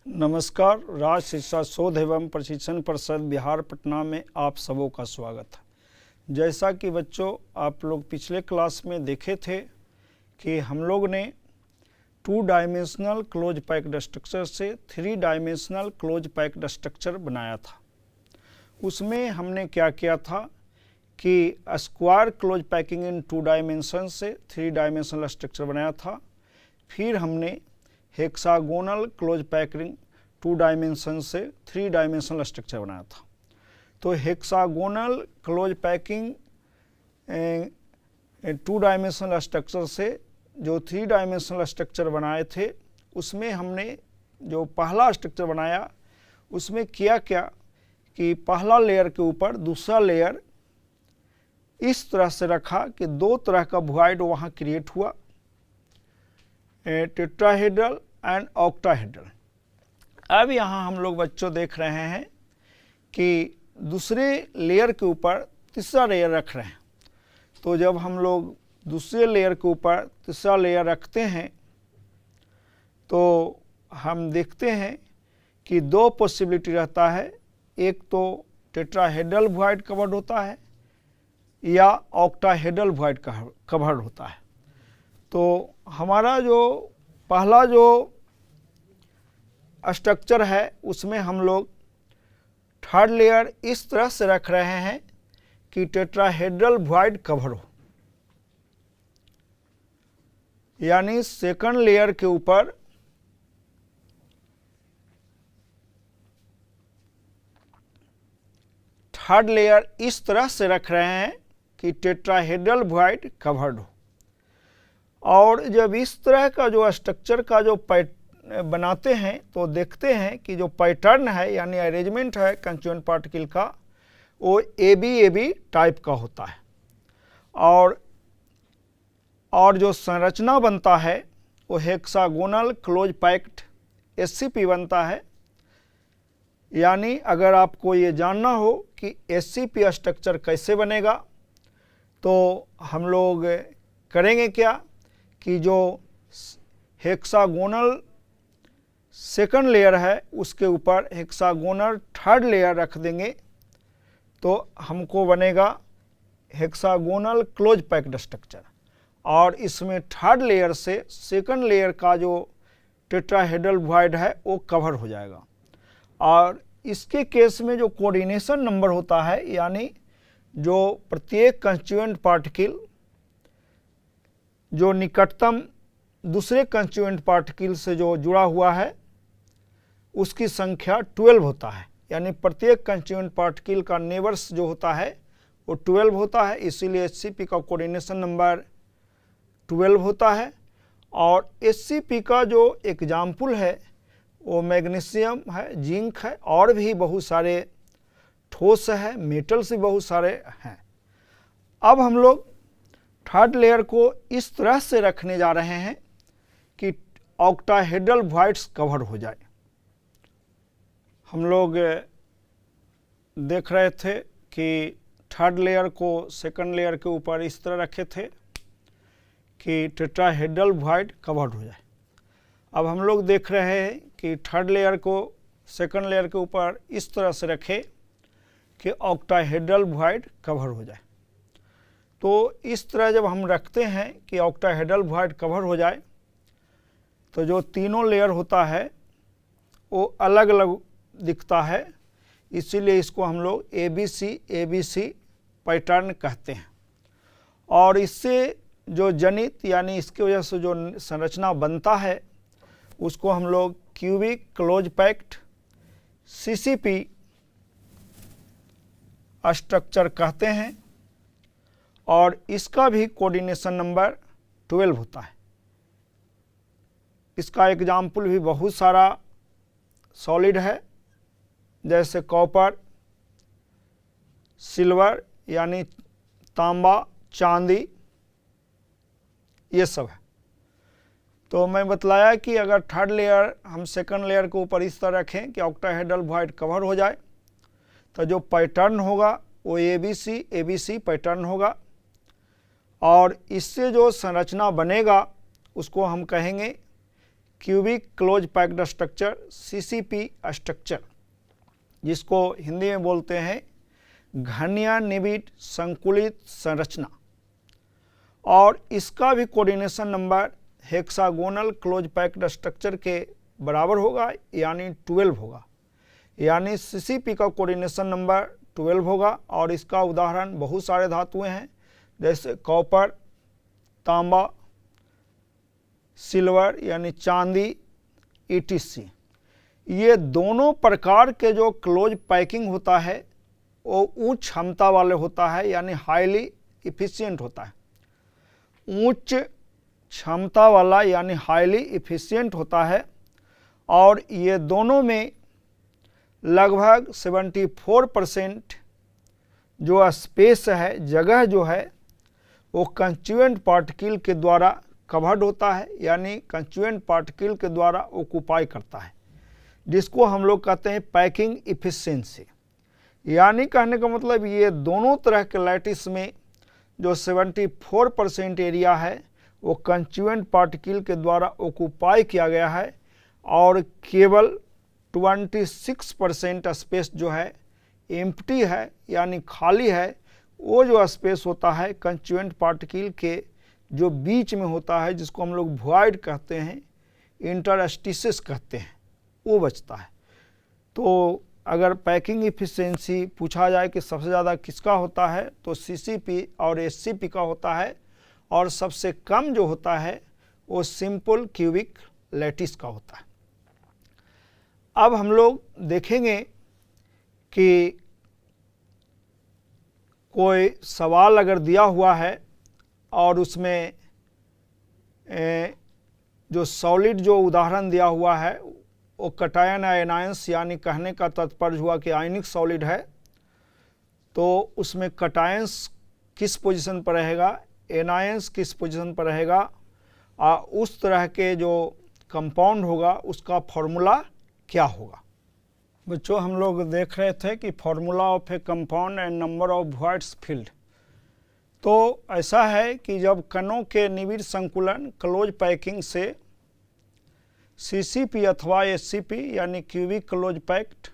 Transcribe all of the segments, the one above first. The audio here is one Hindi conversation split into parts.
नमस्कार। राज शिक्षा शोध एवं प्रशिक्षण परिषद बिहार पटना में आप सबों का स्वागत है। जैसा कि बच्चों आप लोग पिछले क्लास में देखे थे कि हम लोग ने 2 डायमेंशनल क्लोज पैक्ड स्ट्रक्चर से 3 डायमेंशनल क्लोज पैक्ड स्ट्रक्चर बनाया था। उसमें हमने क्या किया था कि square close packing in 2 dimension से 3 डायमेंशनल स्ट्रक्चर बनाया था। फिर हमने हेक्सागोनल क्लोज पैकिंग 2 डायमेंशन से 3 डायमेंशनल स्ट्रक्चर बनाया था। तो hexagonal close packing 2 dimensional structure से जो 3 डायमेंशनल स्ट्रक्चर बनाए थे, उसमें हमने जो पहला स्ट्रक्चर बनाया उसमें किया क्या कि पहला लेयर के ऊपर दूसरा लेयर इस तरह से रखा कि 2 तरह का वॉइड वहाँ क्रिएट हुआ, टेट्राहेड्रल एंड ऑक्टाहेड्रल। अब यहाँ हम लोग बच्चों देख रहे हैं कि दूसरे लेयर के ऊपर तीसरा लेयर रख रहे हैं। तो जब हम लोग दूसरे लेयर के ऊपर तीसरा लेयर रखते हैं तो हम देखते हैं कि 2 पॉसिबिलिटी रहता है। एक तो टेट्राहेड्रल वॉइड कवर्ड होता है या ऑक्टाहेड्रल वॉइड कवर्ड होता है। तो हमारा जो पहला जो स्ट्रक्चर है उसमें हम लोग थर्ड लेयर इस तरह से रख रहे हैं कि टेट्राहेड्रल वॉइड कवर हो, यानी सेकंड लेयर के ऊपर थर्ड लेयर इस तरह से रख रहे हैं कि टेट्राहेड्रल वॉइड कवर्ड हो। और जब इस तरह का जो स्ट्रक्चर का जो बनाते हैं तो देखते हैं कि जो पैटर्न है यानी अरेंजमेंट है कंस्टिट्यूएंट पार्टिकल का, वो ए बी टाइप का होता है। और जो संरचना बनता है वो हेक्सागोनल क्लोज पैक्ड SCP बनता है। यानी अगर आपको ये जानना हो कि SCP स्ट्रक्चर कैसे बनेगा तो हम लोग करेंगे क्या कि जो हेक्सागोनल सेकंड लेयर है उसके ऊपर हेक्सागोनल थर्ड लेयर रख देंगे तो हमको बनेगा हेक्सागोनल क्लोज पैक्ड स्ट्रक्चर। और इसमें थर्ड लेयर से सेकंड लेयर का जो टेट्राहेड्रल वॉइड है वो कवर हो जाएगा। और इसके केस में जो कोऑर्डिनेशन नंबर होता है, यानी जो प्रत्येक कंस्टिट्यूएंट पार्टिकल जो निकटतम दूसरे कंस्टिट्यूएंट पार्टिकल से जो जुड़ा हुआ है उसकी संख्या 12 होता है। यानी प्रत्येक कंस्टिट्यूएंट पार्टिकल का नेबर्स जो होता है वो 12 होता है, इसीलिए SCP का कोऑर्डिनेशन नंबर 12 होता है। और SCP का जो एग्जाम्पल है वो मैग्नीशियम है, जिंक है, और भी बहुत सारे ठोस है, मेटल्स भी बहुत सारे हैं। अब हम लोग थर्ड लेयर को इस तरह से रखने जा रहे हैं कि ऑक्टाहेड्रल वॉइड्स कवर हो जाए। हम लोग देख रहे थे कि थर्ड लेयर को सेकंड लेयर के ऊपर इस तरह रखे थे कि टेट्राहेड्रल वॉइड कवर्ड हो जाए। अब हम लोग देख रहे हैं कि थर्ड लेयर को सेकंड लेयर के ऊपर इस तरह से रखे कि ऑक्टाहेड्रल वॉइड कवर हो जाए। तो इस तरह जब हम रखते हैं कि ऑक्टाहेड्रल वॉइड कवर हो जाए तो जो तीनों लेयर होता है वो अलग अलग दिखता है, इसीलिए इसको हम लोग ABC पैटर्न कहते हैं। और इससे जो जनित यानी इसकी वजह से जो संरचना बनता है उसको हम लोग cubic close packed CCP structure कहते हैं। और इसका भी कोऑर्डिनेशन नंबर 12 होता है। इसका एग्जाम्पल भी बहुत सारा सॉलिड है, जैसे कॉपर, सिल्वर यानी तांबा, चांदी, ये सब है। तो मैं बतलाया कि अगर थर्ड लेयर हम सेकंड लेयर के ऊपर इस तरह रखें कि ऑक्टाहेड्रल वॉइड कवर हो जाए तो जो पैटर्न होगा वो ABC पैटर्न होगा। और इससे जो संरचना बनेगा उसको हम कहेंगे cubic close packed structure, CCP structure, जिसको हिंदी में बोलते हैं घन्यानिबिड संकुलित संरचना, और इसका भी coordination number hexagonal close packed structure के बराबर होगा, यानी 12 होगा। यानी सीसीपी का कोऑर्डिनेशन नंबर 12 होगा। और इसका उदाहरण बहुत सारे धातुएं हैं, जैसे कॉपर, तांबा, सिल्वर यानी चांदी, ETC। ये दोनों प्रकार के जो क्लोज पैकिंग होता है वो उच्च क्षमता वाले होता है, यानी हाईली इफिशिएंट होता है। उच्च क्षमता वाला यानी हाईली इफिशिएंट होता है। और ये दोनों में लगभग 74% जो स्पेस है, जगह जो है, वो कंस्टिट्यूएंट पार्टिकल के द्वारा कवर्ड होता है, यानी कंस्टिट्यूएंट पार्टिकल के द्वारा ऑक्यूपाई करता है, जिसको हम लोग कहते हैं पैकिंग इफिशिएंसी। यानी कहने का मतलब ये दोनों तरह के लैटिस में जो 74% एरिया है वो कंस्टिट्यूएंट पार्टिकल के द्वारा ऑक्यूपाई किया गया है, और केवल 26% स्पेस जो है एम्प्टी है, यानी खाली है। वो जो स्पेस होता है कंस्टिट्यूएंट पार्टिकल के जो बीच में होता है, जिसको हम लोग वॉइड कहते हैं, इंटरस्टिसेस कहते हैं, वो बचता है। तो अगर पैकिंग इफिशिएंसी पूछा जाए कि सबसे ज़्यादा किसका होता है, तो सीसीपी और एससीपी का होता है, और सबसे कम जो होता है वो सिंपल क्यूबिक लैटिस का होता है। अब हम लोग देखेंगे कि कोई सवाल अगर दिया हुआ है और उसमें जो सॉलिड जो उदाहरण दिया हुआ है वो कटायन आयनायंस, यानी कहने का तात्पर्य हुआ कि आयनिक सॉलिड है, तो उसमें कटायंस किस पोजीशन पर रहेगा, एनायंस किस पोजीशन पर रहेगा, उस तरह के जो कंपाउंड होगा उसका फॉर्मूला क्या होगा। बच्चों, हम लोग देख रहे थे कि formula of A compound and number of voids field. तो ऐसा है कि जब कणों के निबिड़ संकुलन क्लोज पैकिंग से सीसीपी अथवा एससीपी यानी क्यूबिक क्लोज पैक्ड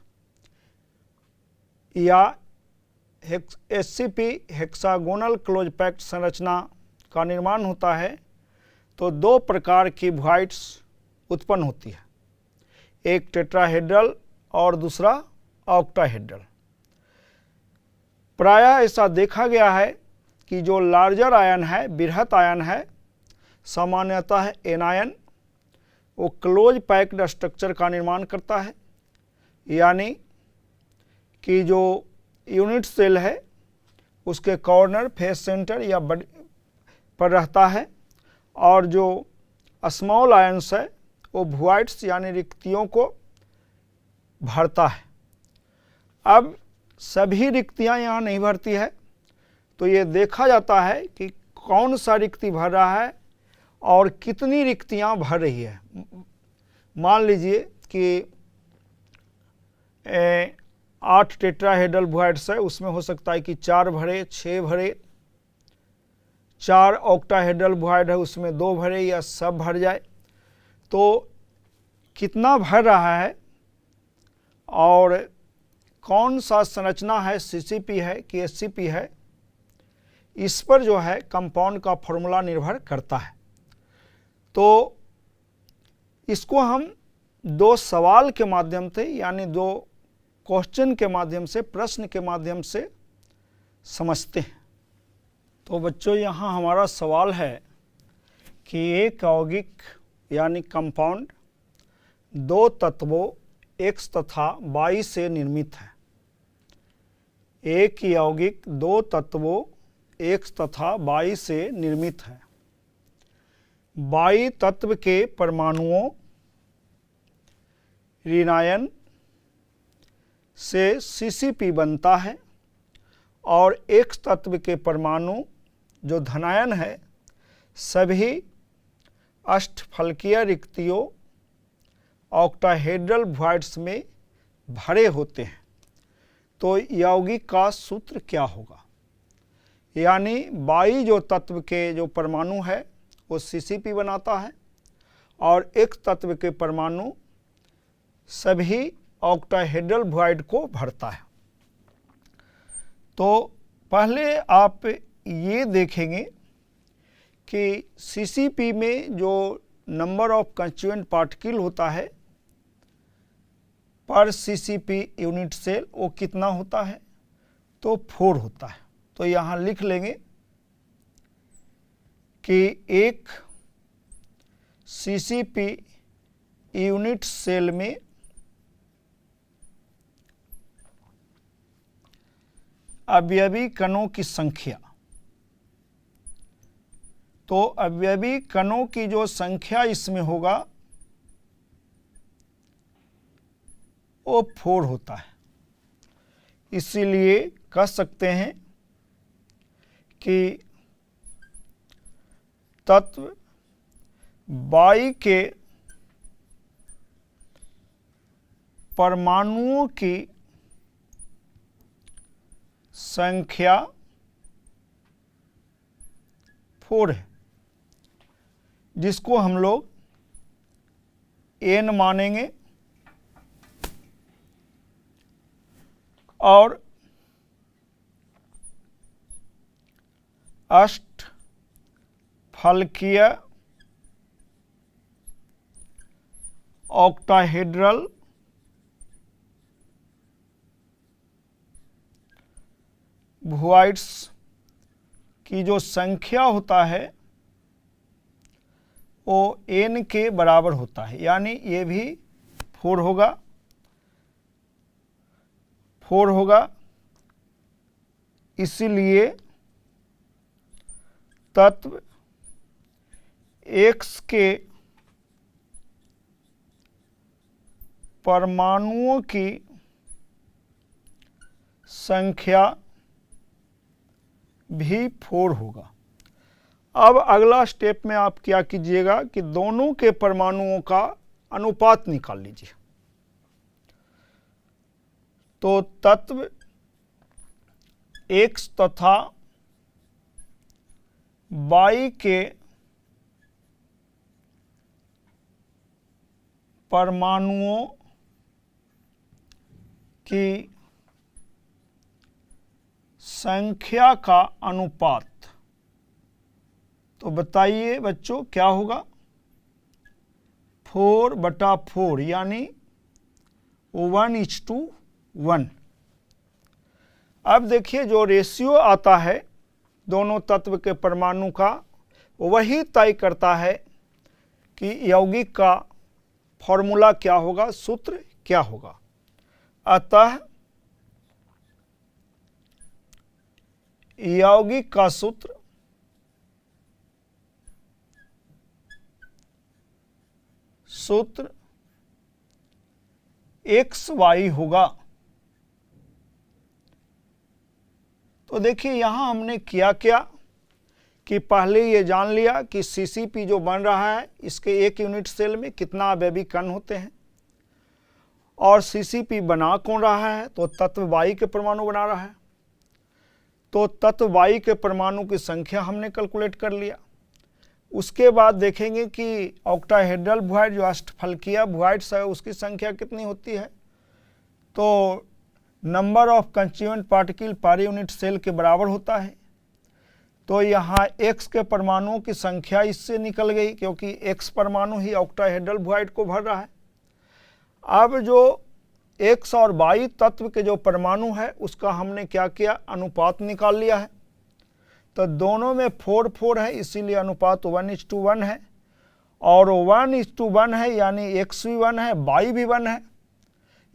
या एससीपी हेक्सागोनल क्लोज पैक्ड संरचना का निर्माण होता है, तो दो प्रकार की वॉइड्स उत्पन्न होती है, एक टेट्राहेड्रल और दूसरा ऑक्टाहेड्रल। प्रायः ऐसा देखा गया है कि जो लार्जर आयन है, बृहत आयन है, सामान्यतः एनायन, वो क्लोज पैक्ड स्ट्रक्चर का निर्माण करता है, यानी कि जो यूनिट सेल है उसके कॉर्नर, फेस सेंटर या बड पर रहता है, और जो स्मॉल आयंस है वो वॉइड्स यानी रिक्तियों को भरता है। अब सभी रिक्तियां यहाँ नहीं भरती है, तो ये देखा जाता है कि कौन सा रिक्ति भर रहा है और कितनी रिक्तियां भर रही है। मान लीजिए कि 8 टेट्राहेड्रल वॉइड्स है, उसमें हो सकता है कि 4 भरे, 6 भरे, 4 ऑक्टाहेड्रल वॉइड है, उसमें 2 भरे या सब भर जाए। तो कितना भर रहा है और कौन सा संरचना है, सीसीपी है कि एससीपी है, इस पर जो है कंपाउंड का फॉर्मूला निर्भर करता है। तो इसको हम दो सवाल के माध्यम से, यानी दो क्वेश्चन के माध्यम से, प्रश्न के माध्यम से समझते हैं। तो बच्चों, यहाँ हमारा सवाल है कि एक यौगिक यानी कंपाउंड 2 तत्वों X तथा Y से निर्मित है। एक यौगिक 2 तत्वों X तथा Y से निर्मित है। Y तत्व के परमाणुओं ऋणायन से CCP बनता है, और X तत्व के परमाणु जो धनायन है सभी अष्टफलकीय रिक्तियों ऑक्टाहेड्रल वॉइड्स में भरे होते हैं। तो यौगिक का सूत्र क्या होगा, यानी Y जो तत्व के जो परमाणु है वो CCP बनाता है, और X तत्व के परमाणु सभी ऑक्टाहेड्रल वॉइड को भरता है। तो पहले आप ये देखेंगे कि CCP में जो नंबर ऑफ कंस्टिट्यूएंट पार्टिकल होता है पर CCP यूनिट सेल वो कितना होता है, तो 4 होता है। तो यहाँ लिख लेंगे कि एक CCP यूनिट सेल में अवयवी कणों की संख्या, तो अवयवी कणों की जो संख्या इसमें होगा वो 4 होता है। इसीलिए कह सकते हैं कि तत्व Y के परमाणुओं की संख्या 4 है, जिसको हम लोग n मानेंगे और अष्टफलकीय ऑक्टाहेड्रल वॉइड्स की जो संख्या होता है वो n के बराबर होता है, यानी ये भी 4 होगा। इसीलिए तत्व X के परमाणुओं की संख्या भी 4 होगा। अब अगला स्टेप में आप क्या कीजिएगा कि दोनों के परमाणुओं का अनुपात निकाल लीजिए। तो तत्व X तथा Y के परमाणुओं की संख्या का अनुपात, तो बताइए बच्चों क्या होगा, 4/4 यानी 1:1। अब देखिए जो रेशियो आता है दोनों तत्व के परमाणु का, वही तय करता है कि यौगिक का फॉर्मूला क्या होगा, सूत्र क्या होगा। अतः यौगिक का सूत्र XY होगा। तो देखिए यहां हमने किया क्या कि पहले ये जान लिया कि CCP जो बन रहा है इसके एक यूनिट सेल में कितना अवयवी कण होते हैं, और CCP बना कौन रहा है, तो तत्व Y के परमाणु बना रहा है। तो तत्व Y के परमाणु की संख्या हमने कैलकुलेट कर लिया। उसके बाद देखेंगे कि ऑक्टाहेड्रल वॉइड जो अष्टफलकीय वॉइड्स है उसकी संख्या कितनी होती है, तो number of constituent particle per unit cell के बराबर होता है। तो यहाँ X के परमाणुओं की संख्या इससे निकल गई, क्योंकि X परमाणु ही ऑक्टाहेड्रल वॉइड को भर रहा है। अब जो X और Y तत्व के जो परमाणु है उसका हमने क्या किया, अनुपात निकाल लिया है। तो दोनों में 4-4 है, इसीलिए अनुपात 1:1 है, और 1:1 है यानी X भी 1 है, Y भी 1 है,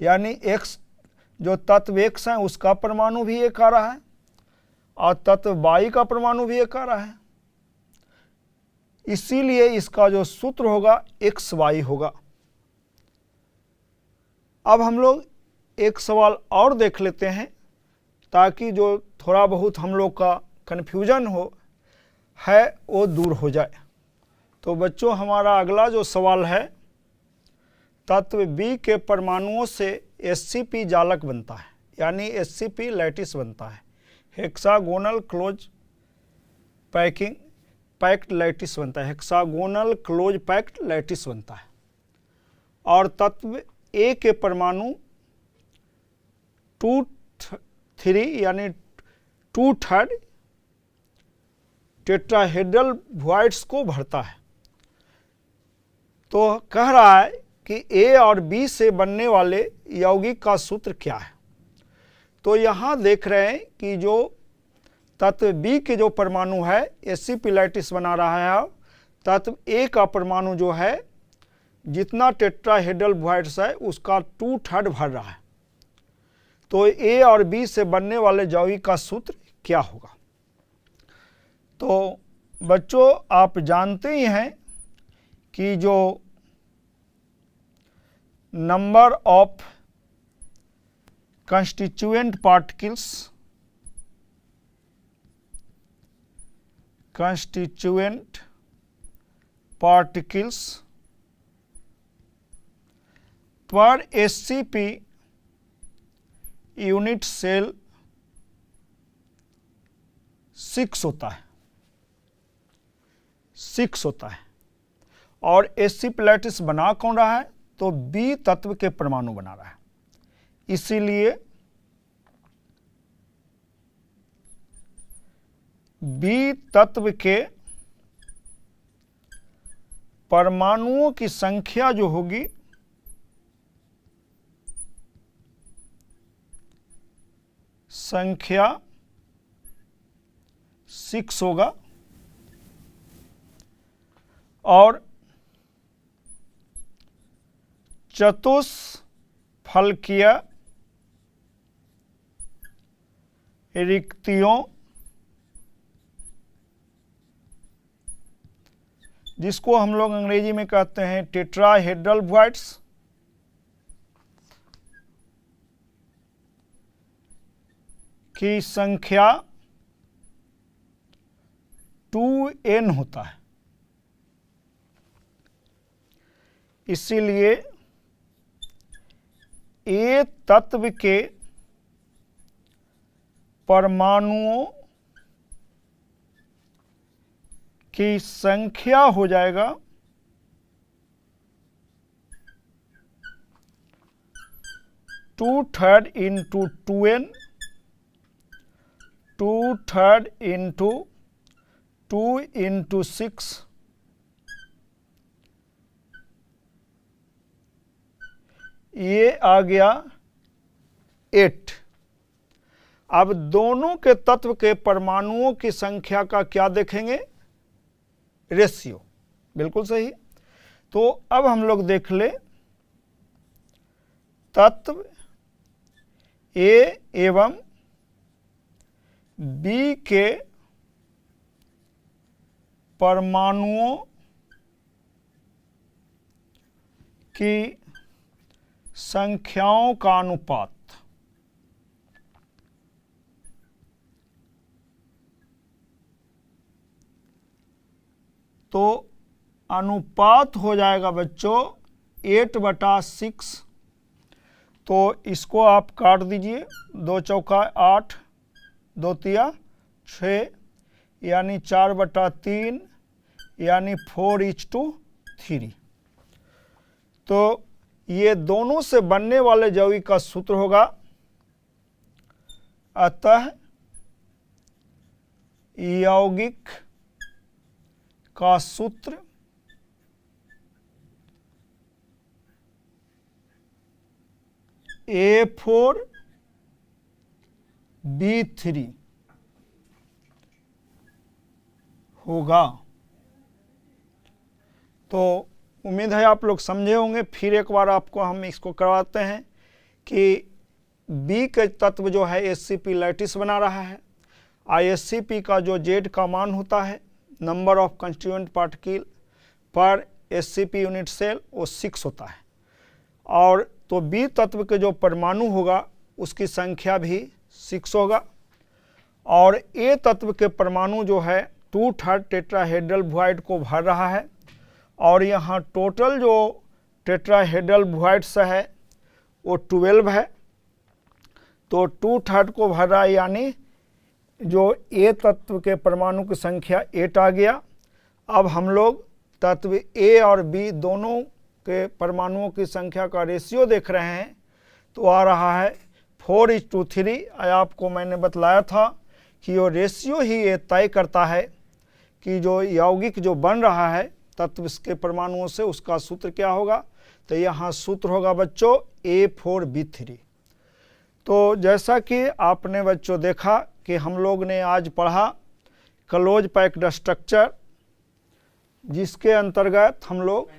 यानी X जो तत्व X है उसका परमाणु भी 1 आ रहा है और तत्व Y का परमाणु भी 1 आ रहा है। इसीलिए इसका जो सूत्र होगा XY होगा। अब हम लोग एक सवाल और देख लेते हैं ताकि जो थोड़ा बहुत हम लोग का कन्फ्यूजन है वो दूर हो जाए। तो बच्चों हमारा अगला जो सवाल है, तत्व B के परमाणुओं से SCP जालक बनता है, यानी SCP लैटिस बनता है, hexagonal close packing packed lattice बनता है, हेक्सागोनल क्लोज पैक्ड लैटिस बनता है। और तत्व ए के परमाणु 2-3 यानी 2/3 टेट्राहेड्रल वॉइड्स को भरता है। तो कह रहा है कि ए और बी से बनने वाले यौगिक का सूत्र क्या है। तो यहाँ देख रहे हैं कि जो तत्व बी के जो परमाणु है एससीपी लैटिस बना रहा है, तत्व ए का परमाणु जो है जितना टेट्राहेड्रल वॉइड्स है उसका 2/3 भर रहा है। तो ए और बी से बनने वाले यौगिक का सूत्र क्या होगा। तो बच्चों आप जानते ही हैं कि जो नंबर ऑफ constituent particles पर SCP यूनिट सेल 6 होता है, 6 होता है। और SCP लैटिस बना कौन रहा है, तो बी तत्व के परमाणु बना रहा है। इसीलिए बी तत्व के परमाणुओं की संख्या जो होगी संख्या 6 होगा। और चतुष्फलकीय रिक्तियों जिसको हम लोग अंग्रेजी में कहते हैं टेट्राहेड्रल वॉइड्स, की संख्या 2n होता है। इसीलिए ए तत्व के परमाणुओं की संख्या हो जाएगा 2/3 इंटू 2n, 2/3 इंटू 2 इंटू 6, ये आ गया 8। अब दोनों के तत्व के परमाणुओं की संख्या का क्या देखेंगे, रेशियो। बिल्कुल सही। तो अब हम लोग देख ले तत्व ए एवं बी के परमाणुओं की संख्याओं का अनुपात। तो अनुपात हो जाएगा बच्चों 8/6। तो इसको आप काट दीजिए, 2 चौका 8, 2 तिया 6, यानी 4/3 यानी 4:3। तो ये दोनों से बनने वाले यौगिक का सूत्र होगा, अतः यौगिक का सूत्र A4B3 होगा। तो उम्मीद है आप लोग समझे होंगे। फिर एक बार आपको हम इसको करवाते हैं कि बी के तत्व जो है SCP लैटिस बना रहा है। SCP का जो Z का मान होता है, नंबर ऑफ कंस्टिट्यूएंट पार्टिकल पर SCP यूनिट सेल, वो 6 होता है। और तो बी तत्व के जो परमाणु होगा उसकी संख्या भी 6 होगा। और ए तत्व के परमाणु जो है 2/3 टेट्राहेड्रल वॉइड को भर रहा है। और यहाँ टोटल जो टेट्राहेड्रल वॉइड्स है वो 12 है। तो 2/3 को भर रहा है, यानी जो ए तत्व के परमाणु की संख्या 8 आ गया। अब हम लोग तत्व ए और बी दोनों के परमाणुओं की संख्या का रेशियो देख रहे हैं, तो आ रहा है 4:3। आपको मैंने बतलाया था कि वो रेशियो ही ये तय करता है कि जो यौगिक जो बन रहा है तत्व के परमाणुओं से, उसका सूत्र क्या होगा। तो यहाँ सूत्र होगा बच्चों A4B3। तो जैसा कि आपने बच्चों देखा कि हम लोग ने आज पढ़ा क्लोज पैक्ड स्ट्रक्चर, जिसके अंतर्गत हम लोग,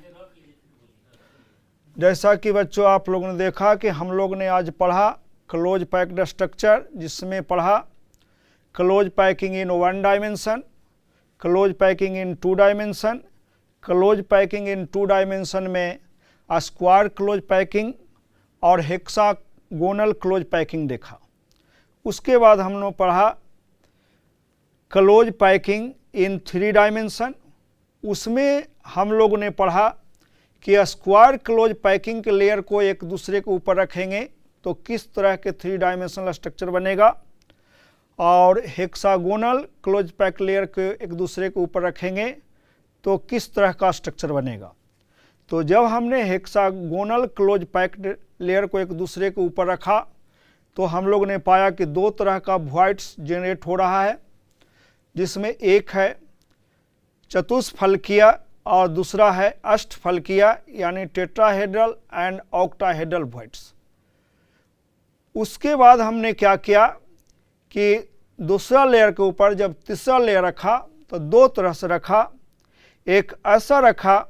जैसा कि बच्चों आप लोगों ने देखा कि हम लोग ने आज पढ़ा क्लोज पैक्ड स्ट्रक्चर, जिसमें पढ़ा close packing in 1 dimension, close packing in 2 dimension, close packing in 2 dimension में स्क्वायर क्लोज पैकिंग और हेक्सागोनल क्लोज पैकिंग देखा। उसके बाद हमने पढ़ा क्लोज पैकिंग इन 3 डायमेंशन। उसमें हम लोग ने पढ़ा कि स्क्वायर क्लोज पैकिंग के लेयर को एक दूसरे के ऊपर रखेंगे तो किस तरह के 3 डायमेंशनल स्ट्रक्चर बनेगा, और हेक्सागोनल क्लोज पैक लेयर के एक दूसरे के ऊपर रखेंगे तो किस तरह का स्ट्रक्चर बनेगा। तो जब हमने हेक्सागोनल क्लोज पैक्ड लेयर को एक दूसरे के ऊपर रखा तो हम लोग ने पाया कि 2 तरह का वॉइड्स जनरेट हो रहा है, जिसमें एक है चतुष्फलकीय और दूसरा है अष्टफलकीय, यानी टेट्राहेड्रल एंड ऑक्टाहेड्रल वॉइड्स। उसके बाद हमने क्या किया कि दूसरा लेयर के ऊपर जब तीसरा लेयर रखा तो 2 तरह से रखा। एक ऐसा रखा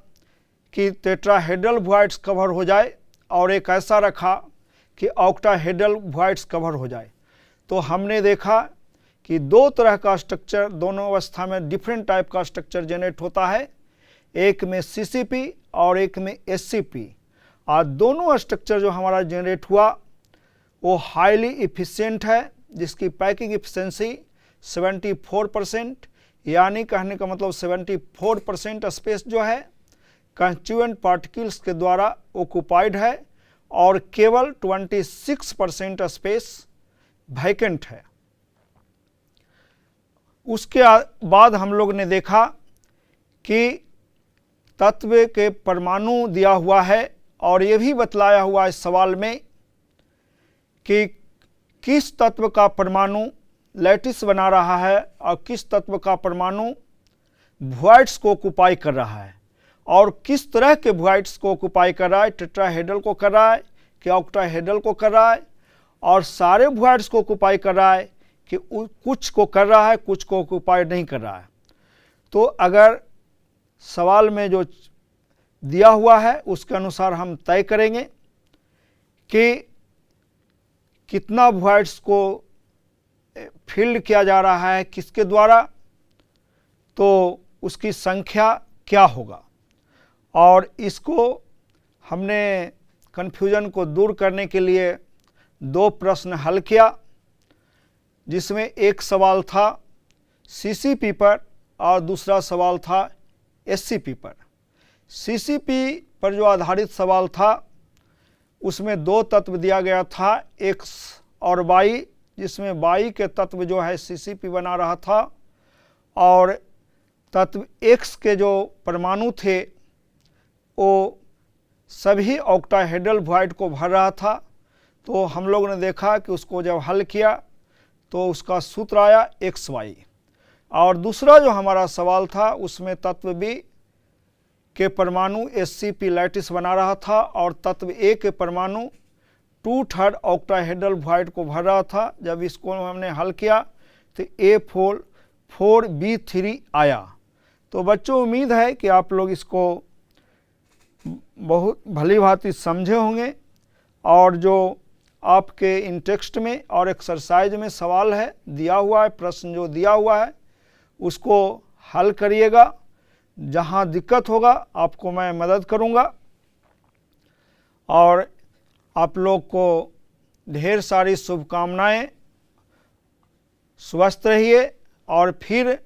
कि टेट्राहेड्रल वॉइड्स कवर हो जाए और एक ऐसा रखा कि ऑक्टाहेड्रल वॉइड्स कवर हो जाए। तो हमने देखा कि 2 तरह का स्ट्रक्चर दोनों अवस्था में डिफरेंट टाइप का स्ट्रक्चर जनरेट होता है, एक में CCP और एक में SCP। और दोनों स्ट्रक्चर जो हमारा जनरेट हुआ वो हाईली इफिशिएंट है, जिसकी पैकिंग इफिशिएंसी 74%, यानी कहने का मतलब 74% स्पेस जो है कंस्टिट्यूएंट पार्टिकल्स के द्वारा ऑक्युपाइड है और केवल 26% स्पेस वैकेंट है। उसके बाद हम लोग ने देखा कि तत्व के परमाणु दिया हुआ है और ये भी बतलाया हुआ इस सवाल में कि किस तत्व का परमाणु लैटिस बना रहा है और किस तत्व का परमाणु वॉइड्स को ऑक्युपाई कर रहा है, और किस तरह के वॉइड्स को ऑक्युपाई कर रहा है, टेट्राहेड्रल को कर रहा है कि ऑक्टाहेड्रल को कर रहा है, और सारे वॉइड्स को ऑक्युपाई कर रहा है कि कुछ को कर रहा है, कुछ को ऑक्युपाई नहीं कर रहा है। तो अगर सवाल में जो दिया हुआ है उसके अनुसार हम तय करेंगे कि कितना वॉइड्स को फील्ड किया जा रहा है किसके द्वारा, तो उसकी संख्या क्या होगा। और इसको हमने कन्फ्यूजन को दूर करने के लिए 2 प्रश्न हल किया, जिसमें एक सवाल था CCP पर और दूसरा सवाल था SCP पर। CCP पर जो आधारित सवाल था उसमें 2 तत्व दिया गया था, X और Y, जिसमें Y के तत्व जो है CCP बना रहा था और तत्व X के जो परमाणु थे वो सभी ऑक्टाहेड्रल वॉइड को भर रहा था। तो हम लोग ने देखा कि उसको जब हल किया तो उसका सूत्र आया XY। और दूसरा जो हमारा सवाल था उसमें तत्व B के परमाणु SCP लैटिस बना रहा था और तत्व A के परमाणु 2/3 ऑक्टाहेड्रल वॉइड को भर रहा था। जब इसको हमने हल किया तो A4B3 आया। तो बच्चों उम्मीद है कि आप लोग इसको बहुत भली भांति समझे होंगे, और जो आपके इन टेक्स्ट में और एक्सरसाइज में सवाल है दिया हुआ है, प्रश्न जो दिया हुआ है उसको हल करिएगा। जहाँ दिक्कत होगा आपको मैं मदद करूँगा। और आप लोग को ढेर सारी शुभकामनाएं। स्वस्थ रहिए और फिर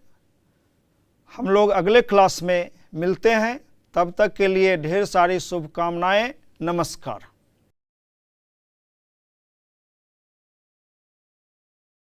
हम लोग अगले क्लास में मिलते हैं। तब तक के लिए ढेर सारी शुभकामनाएं। नमस्कार।